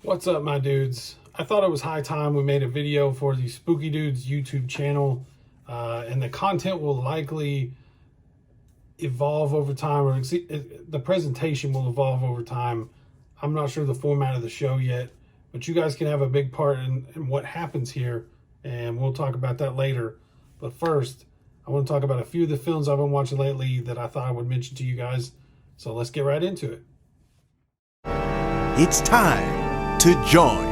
What's up, my dudes? I thought it was high time we made a video for the Spooky Dudes YouTube channel, and the content will likely evolve over time, or the presentation will evolve over time. I'm not sure the format of the show yet, but you guys can have a big part in what happens here, and we'll talk about that later. But first, I want to talk about a few of the films I've been watching lately that I thought I would mention to you guys. So let's get right into it. It's time to join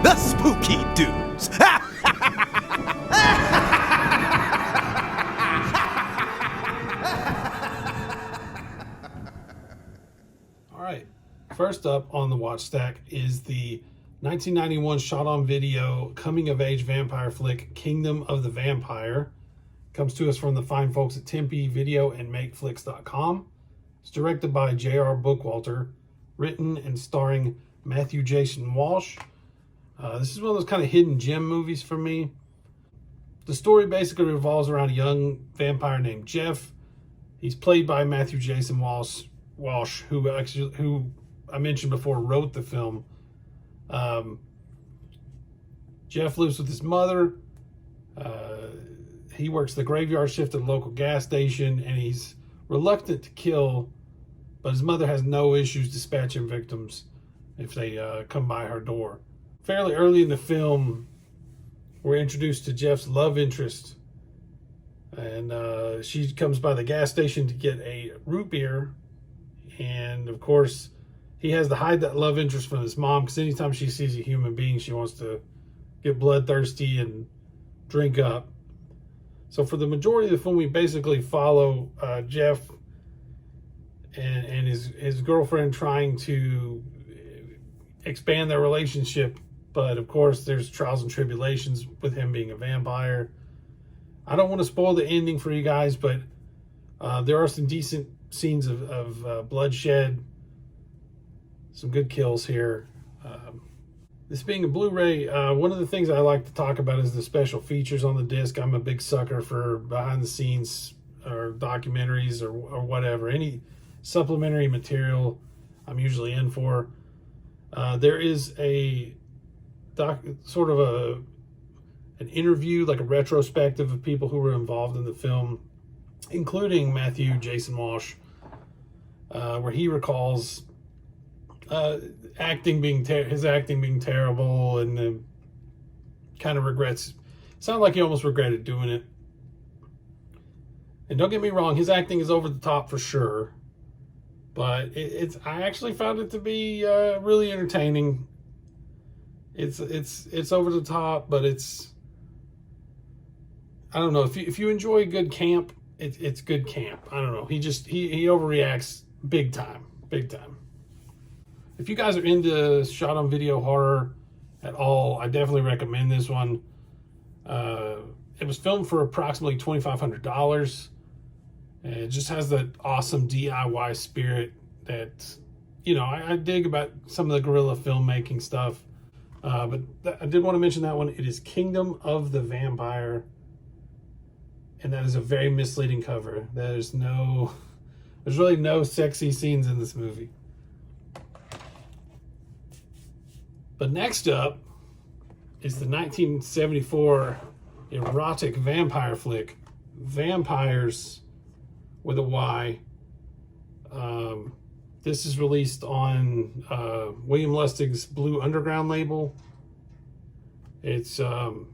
the Spooky Dudes. All right, first up on the watch stack is the 1991 shot-on-video coming-of-age vampire flick, Kingdom of the Vampire. Comes to us from the fine folks at Tempe Video and MakeFlix.com. It's directed by J.R. Bookwalter, written and starring Matthew Jason Walsh. This is one of those kind of hidden gem movies for me. The story basically revolves around a young vampire named Jeff. He's played by Matthew Jason Walsh, who I mentioned before wrote the film. Jeff lives with his mother. He works the graveyard shift at a local gas station, and he's reluctant to kill, but his mother has no issues dispatching victims if they come by her door. Fairly early in the film, we're introduced to Jeff's love interest, and she comes by the gas station to get a root beer, and of course he has to hide that love interest from his mom, because anytime she sees a human being, she wants to get bloodthirsty and drink up. So for the majority of the film, we basically follow Jeff and his girlfriend trying to expand their relationship, but of course there's trials and tribulations with him being a vampire. I don't want to spoil the ending for you guys, but there are some decent scenes of bloodshed, some good kills here. This being a Blu-ray, one of the things I like to talk about is the special features on the disc. I'm a big sucker for behind the scenes or documentaries or whatever. Any supplementary material I'm usually in for. There is a sort of an interview, like a retrospective of people who were involved in the film, including Matthew Jason Walsh, where he recalls his acting being terrible, and kind of regrets. Sounded like he almost regretted doing it. And don't get me wrong, his acting is over the top for sure, but I actually found it to be really entertaining. It's over the top, but I don't know, if you enjoy good camp, it's good camp. I don't know. He overreacts big time. If you guys are into shot on video horror at all, I definitely recommend this one. It was filmed for approximately $2,500. It just has that awesome DIY spirit that, I dig about some of the guerrilla filmmaking stuff. But I did want to mention that one. It is Kingdom of the Vampire. And that is a very misleading cover. There's really no sexy scenes in this movie. But next up is the 1974 erotic vampire flick, Vampires with a Y. This is released on William Lustig's Blue Underground label. It's, you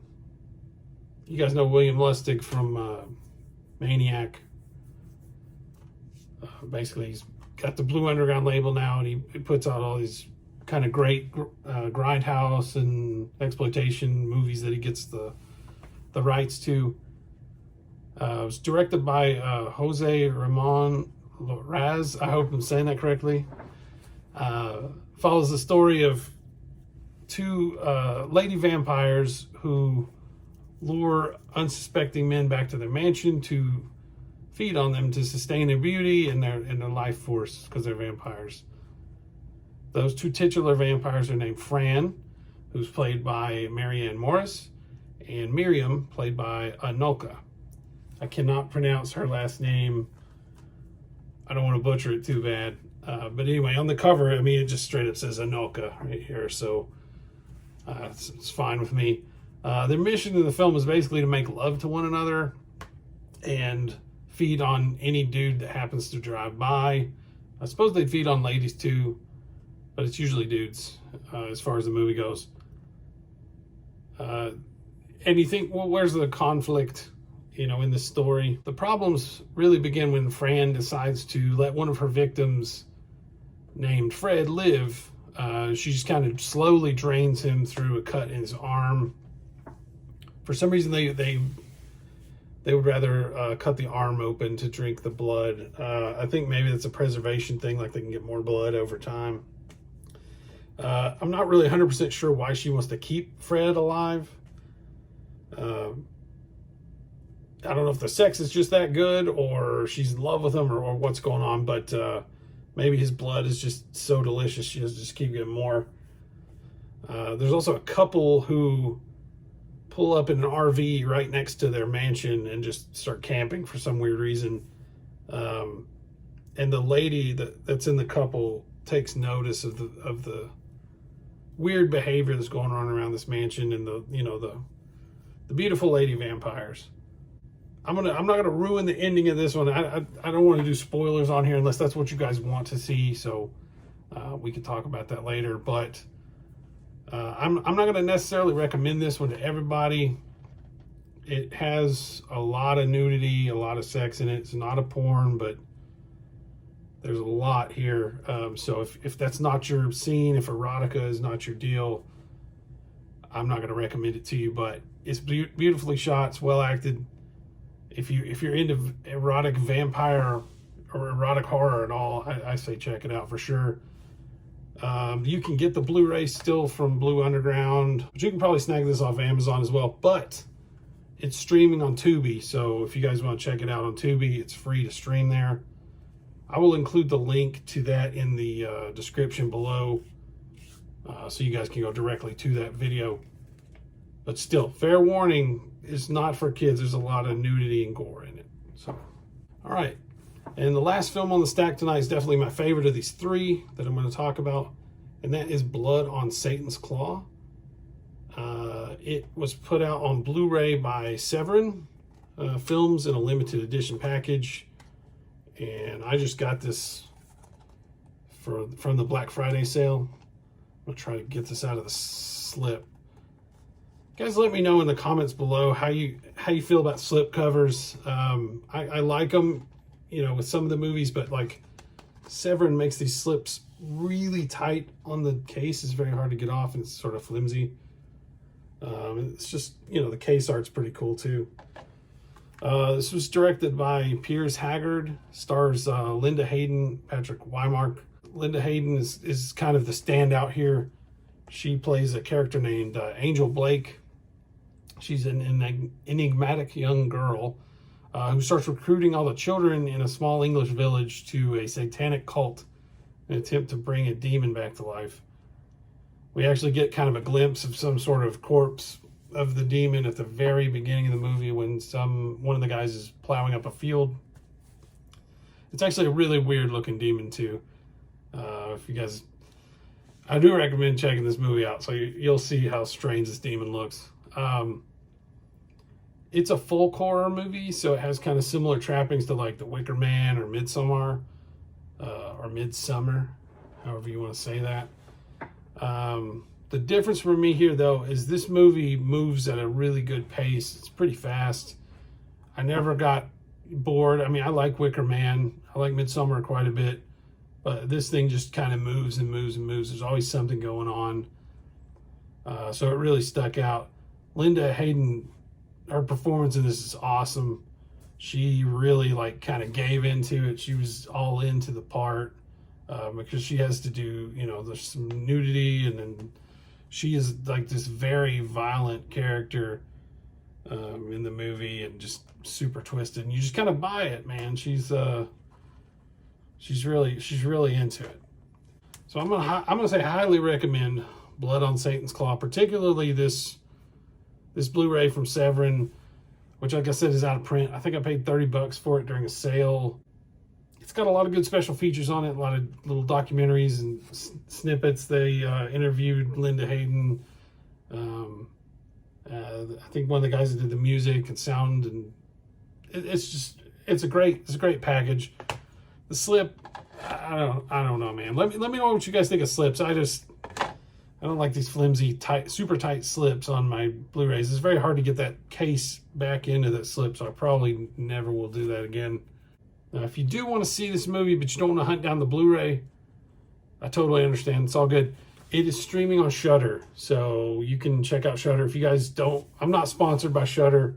guys know William Lustig from Maniac. Basically, he's got the Blue Underground label now, and he puts out all these kind of great grindhouse and exploitation movies that he gets the rights to. It was directed by Jose Ramon Raz. I hope I'm saying that correctly. Follows the story of two lady vampires who lure unsuspecting men back to their mansion to feed on them to sustain their beauty and their life force, because they're vampires. Those two titular vampires are named Fran, who's played by Marianne Morris, and Miriam, played by Anolka. I cannot pronounce her last name. I don't want to butcher it too bad. But anyway, on the cover, I mean, it just straight up says Anelka right here, so it's fine with me. Their mission in the film is basically to make love to one another and feed on any dude that happens to drive by. I suppose they feed on ladies too, but it's usually dudes as far as the movie goes. And you think, well, where's the conflict, in the story? The problems really begin when Fran decides to let one of her victims, named Fred, live. She just kind of slowly drains him through a cut in his arm. For some reason, they would rather cut the arm open to drink the blood. I think maybe that's a preservation thing, like they can get more blood over time. I'm not really 100% sure why she wants to keep Fred alive. I don't know if the sex is just that good, or she's in love with him, or what's going on, but maybe his blood is just so delicious she just keep getting more. There's also a couple who pull up in an RV right next to their mansion and just start camping for some weird reason. And the lady that's in the couple takes notice of the weird behavior that's going on around this mansion and the beautiful lady vampires. I'm not gonna ruin the ending of this one. I don't want to do spoilers on here unless that's what you guys want to see. So we can talk about that later. But I'm not going to necessarily recommend this one to everybody. It has a lot of nudity, a lot of sex in it. It's not a porn, but there's a lot here. So if that's not your scene, if erotica is not your deal, I'm not going to recommend it to you. But it's beautifully shot. It's well acted. If you're into erotic vampire or erotic horror at all, I say check it out for sure. You can get the Blu-ray still from Blue Underground, but you can probably snag this off Amazon as well. But it's streaming on Tubi, so if you guys want to check it out on Tubi, it's free to stream there. I will include the link to that in the description below, so you guys can go directly to that video. But still, fair warning, it's not for kids. There's a lot of nudity and gore in it. So, all right. And the last film on the stack tonight is definitely my favorite of these three that I'm going to talk about, and that is Blood on Satan's Claw. It was put out on Blu-ray by Severin Films in a limited edition package, and I just got this from the Black Friday sale. I'm going to try to get this out of the slip. Guys, let me know in the comments below how you feel about slip covers. I like them, with some of the movies, but like Severin makes these slips really tight on the case. It's very hard to get off, and it's sort of flimsy. It's just, the case art's pretty cool too. This was directed by Piers Haggard, stars Linda Hayden, Patrick Wymark. Linda Hayden is kind of the standout here. She plays a character named Angel Blake. She's an enigmatic young girl who starts recruiting all the children in a small English village to a satanic cult in an attempt to bring a demon back to life. We actually get kind of a glimpse of some sort of corpse of the demon at the very beginning of the movie when one of the guys is plowing up a field. It's actually a really weird looking demon too. If you guys, I do recommend checking this movie out, so you'll see how strange this demon looks. It's a folk horror movie, so it has kind of similar trappings to like The Wicker Man or Midsommar, or Midsummer, however you want to say that. The difference for me here, though, is this movie moves at a really good pace. It's pretty fast. I never got bored. I mean, I like Wicker Man. I like Midsommar quite a bit. But this thing just kind of moves and moves and moves. There's always something going on. So it really stuck out. Linda Hayden, her performance in this is awesome. She really kind of gave into it. She was all into the part because she has to do, there's some nudity, and then she is like this very violent character in the movie, and just super twisted. And you just kind of buy it, man. She's really into it. So I'm gonna say highly recommend Blood on Satan's Claw, particularly this Blu-ray from Severin, which, like I said, is out of print. I think I paid $30 for it during a sale. it's got a lot of good special features on it, a lot of little documentaries and snippets. They interviewed Linda Hayden. I think one of the guys that did the music and sound, and it's a great package. The slip, I don't know, man. Let me know what you guys think of slips. I don't like these flimsy, super tight slips on my Blu-rays. It's very hard to get that case back into that slip, so I probably never will do that again. Now, if you do want to see this movie, but you don't want to hunt down the Blu-ray, I totally understand. It's all good. It is streaming on Shudder, so you can check out Shudder. If you guys don't, I'm not sponsored by Shudder,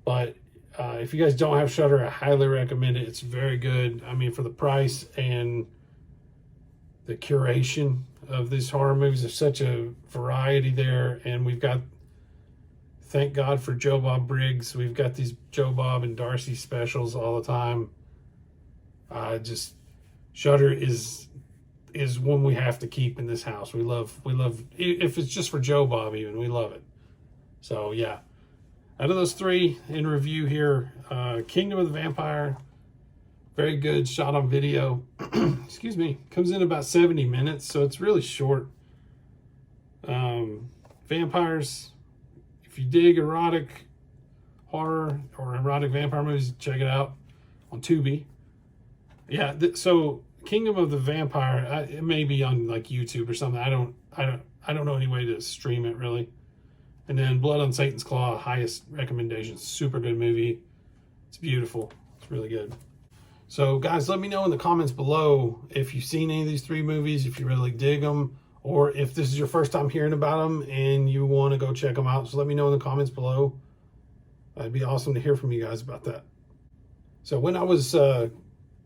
but if you guys don't have Shudder, I highly recommend it. It's very good. I mean, for the price and the curation of these horror movies, there's such a variety there, and we've got, thank God for Joe Bob Briggs. We've got these Joe Bob and Darcy specials all the time. Shudder is one we have to keep in this house. We love, if it's just for Joe Bob even, we love it. So yeah, out of those three in review here, Kingdom of the Vampire, very good, shot on video. Excuse me, comes in about 70 minutes, so it's really short. Vampires, if you dig erotic horror or erotic vampire movies, check it out on Tubi. Yeah, so Kingdom of the Vampire, it may be on like YouTube or something. I don't know any way to stream it really. And then Blood on Satan's Claw, highest recommendation. Super good movie. It's beautiful. It's really good. So guys, let me know in the comments below if you've seen any of these three movies, if you really dig them, or if this is your first time hearing about them and you want to go check them out. So let me know in the comments below. It'd be awesome to hear from you guys about that. So when I was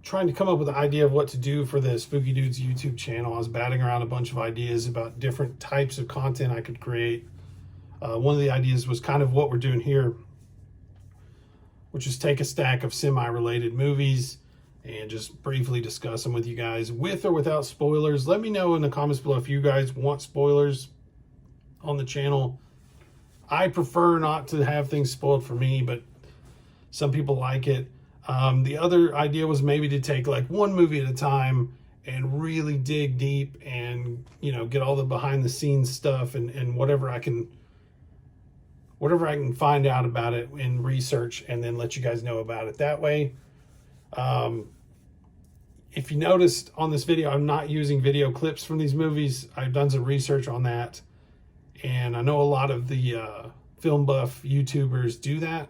trying to come up with an idea of what to do for the Spooky Dudes YouTube channel, I was batting around a bunch of ideas about different types of content I could create. One of the ideas was kind of what we're doing here, which is take a stack of semi-related movies and just briefly discuss them with you guys, with or without spoilers. Let me know in the comments below if you guys want spoilers on the channel. I prefer not to have things spoiled for me, but some people like it. The other idea was maybe to take like one movie at a time and really dig deep and, you know, get all the behind the scenes stuff and whatever I can find out about it in research, and then let you guys know about it that way. If you noticed on this video, I'm not using video clips from these movies. I've done some research on that, and I know a lot of the film buff YouTubers do that.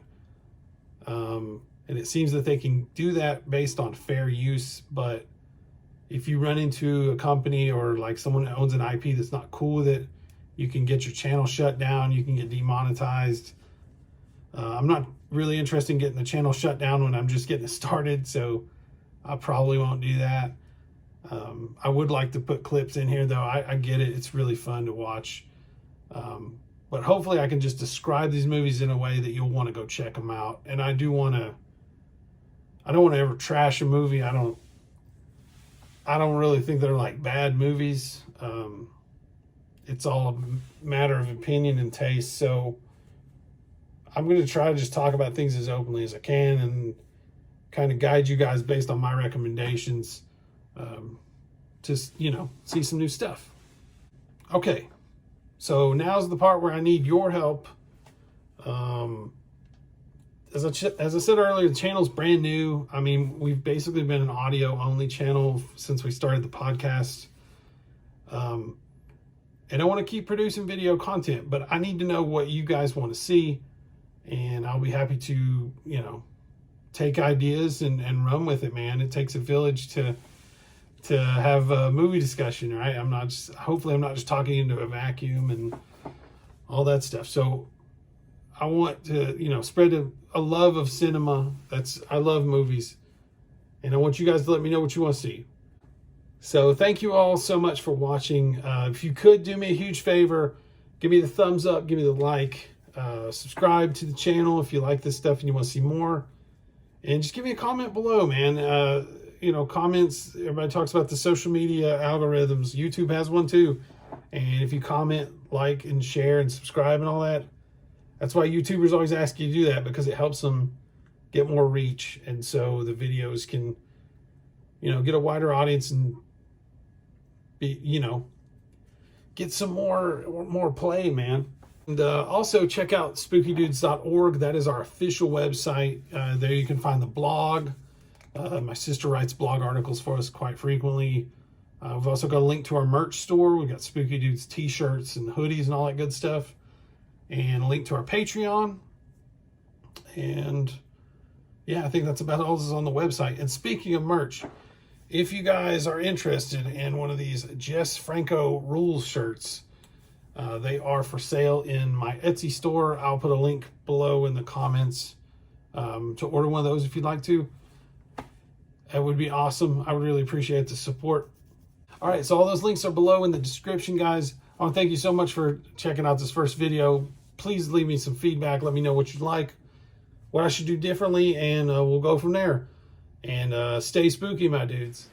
And it seems that they can do that based on fair use, but if you run into a company or like someone that owns an IP that's not cool with it, you can get your channel shut down, you can get demonetized. I'm not really interested in getting the channel shut down when I'm just getting it started, so I probably won't do that. I would like to put clips in here though. I get it, it's really fun to watch. But hopefully I can just describe these movies in a way that you'll want to go check them out. And I don't want to ever trash a movie. I don't really think they're like bad movies. It's all a matter of opinion and taste. So I'm going to try to just talk about things as openly as I can and kind of guide you guys based on my recommendations. Just, you know, see some new stuff. Okay. So now's the part where I need your help. As I said earlier, the channel's brand new. I mean, we've basically been an audio-only channel since we started the podcast. And I want to keep producing video content, but I need to know what you guys want to see. And I'll be happy to, you know, take ideas and run with it, man. It takes a village to have a movie discussion, right? Hopefully I'm not just talking into a vacuum and all that stuff. So I want to, you know, spread a love of cinema. I love movies, and I want you guys to let me know what you want to see. So thank you all so much for watching. If you could do me a huge favor, give me the thumbs up, give me the like, subscribe to the channel if you like this stuff and you want to see more, and just give me a comment below, man. You know, comments, everybody talks about the social media algorithms. YouTube has one too. And if you comment, like, and share, and subscribe and all that, that's why YouTubers always ask you to do that, because it helps them get more reach. And so the videos can get a wider audience and be, get some more play, man. And also check out spookydudes.org. That is our official website. There you can find the blog. My sister writes blog articles for us quite frequently. We've also got a link to our merch store. We've got Spooky Dudes t-shirts and hoodies and all that good stuff. And a link to our Patreon. And yeah, I think that's about all that's on the website. And speaking of merch, if you guys are interested in one of these Jess Franco rules shirts, they are for sale in my Etsy store. I'll put a link below in the comments to order one of those if you'd like to. That would be awesome. I would really appreciate the support. All right, so all those links are below in the description, guys. I want to thank you so much for checking out this first video. Please leave me some feedback. Let me know what you like, what I should do differently, and we'll go from there. And stay spooky, my dudes.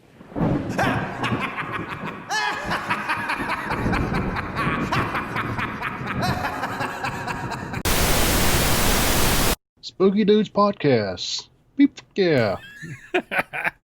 Spooky Dudes Podcast. Beep, yeah.